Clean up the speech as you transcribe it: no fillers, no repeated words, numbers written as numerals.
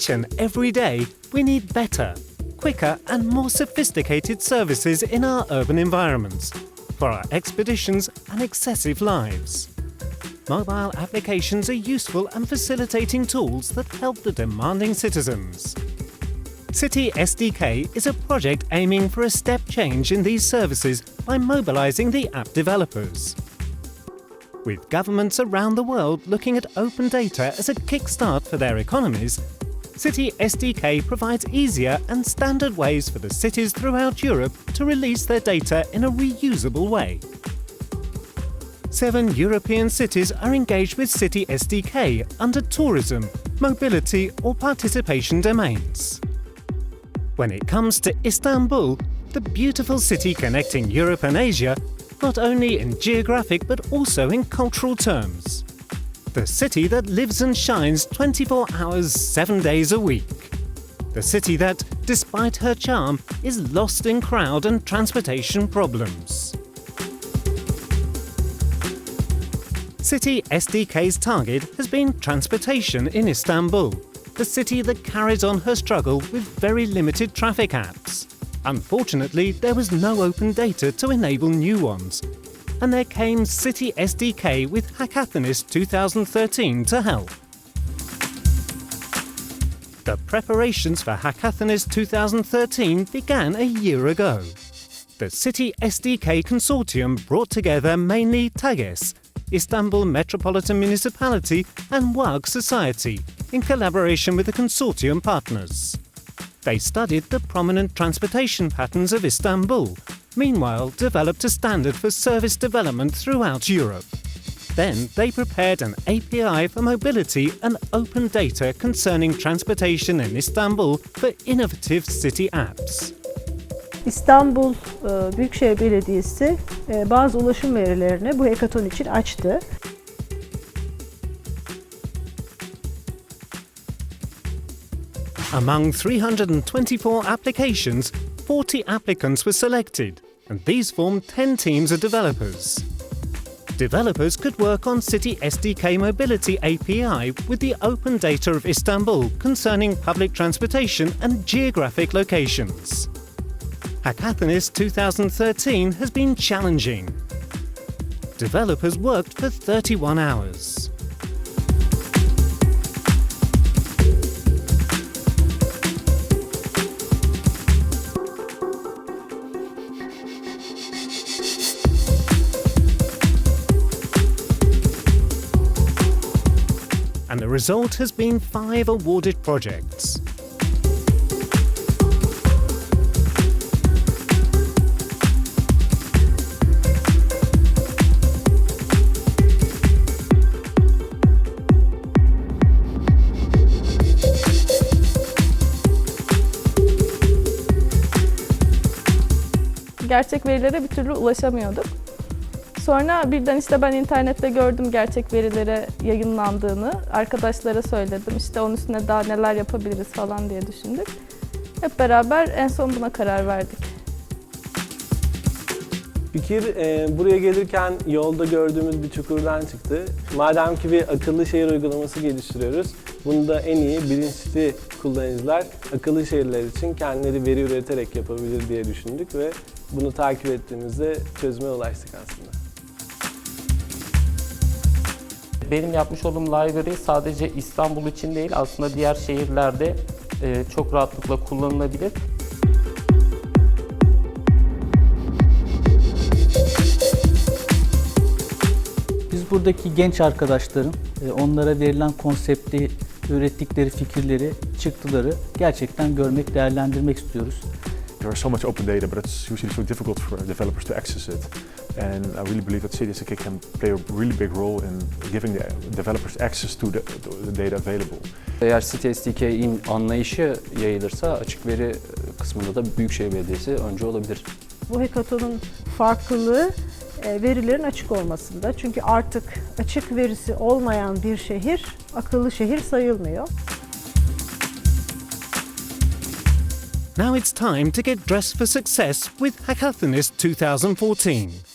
Each and every day, we need better, quicker and more sophisticated services in our urban environments for our expeditions and excessive lives. Mobile applications are useful and facilitating tools that help the demanding citizens. CitySDK is a project aiming for a step change in these services by mobilizing the app developers. With governments around the world looking at open data as a kickstart for their economies, CitySDK provides easier and standard ways for the cities throughout Europe to release their data in a reusable way. 7 European cities are engaged with CitySDK under tourism, mobility or participation domains. When it comes to Istanbul, the beautiful city connecting Europe and Asia, not only in geographic but also in cultural terms. The city that lives and shines 24 hours, 7 days a week. The city that, despite her charm, is lost in crowd and transportation problems. CitySDK's target has been transportation in Istanbul, the city that carries on her struggle with very limited traffic apps. Unfortunately, there was no open data to enable new ones, and there came CitySDK with Hackathonist 2013 to help. The preparations for Hackathonist 2013 began a year ago. The CitySDK consortium brought together mainly TAGES, Istanbul Metropolitan Municipality and WAG Society, in collaboration with the consortium partners. They studied the prominent transportation patterns of Istanbul, meanwhile developed a standard for service development throughout Europe. Then they prepared an API for mobility and open data concerning transportation in Istanbul for innovative city apps. İstanbul Büyükşehir Belediyesi bazı ulaşım verilerini bu hackathon için açtı. Among 324 applications, 40 applicants were selected, and these formed 10 teams of developers. Developers could work on CitySDK Mobility API with the open data of Istanbul concerning public transportation and geographic locations. Hackathonist 2013 has been challenging. Developers worked for 31 hours. And the result has been 5 awarded projects. Gerçek verilere bir türlü ulaşamıyorduk. Sonra birden işte ben internette gördüm gerçek verilere yayınlandığını. Arkadaşlara söyledim. İşte onun üstüne daha neler yapabiliriz falan diye düşündük. Hep beraber en son buna karar verdik. Fikir buraya gelirken yolda gördüğümüz bir çukurdan çıktı. Madem ki bir akıllı şehir uygulaması geliştiriyoruz, bunu da en iyi bilinçli kullanıcılar akıllı şehirler için kendileri veri üreterek yapabilir diye düşündük ve bunu takip ettiğimizde çözüme ulaştık aslında. Benim yapmış olduğum library sadece İstanbul için değil, aslında diğer şehirlerde çok rahatlıkla kullanılabilir. Biz buradaki genç arkadaşların onlara verilen konsepti, ürettikleri fikirleri, çıktıları gerçekten görmek, değerlendirmek istiyoruz. There is so much open data, but it's usually so difficult for developers to access it. And I really believe that CitySDK can play a really big role in giving the developers access to the data available. Eğer CitySDK'in anlayışı yayılırsa açık veri kısmında da Büyükşehir Belediyesi önce olabilir. Bu hackathon'un farklılığı verilerin açık olmasında. Çünkü artık açık verisi olmayan bir şehir akıllı şehir sayılmıyor. Now it's time to get dressed for success with Hackathonist 2014.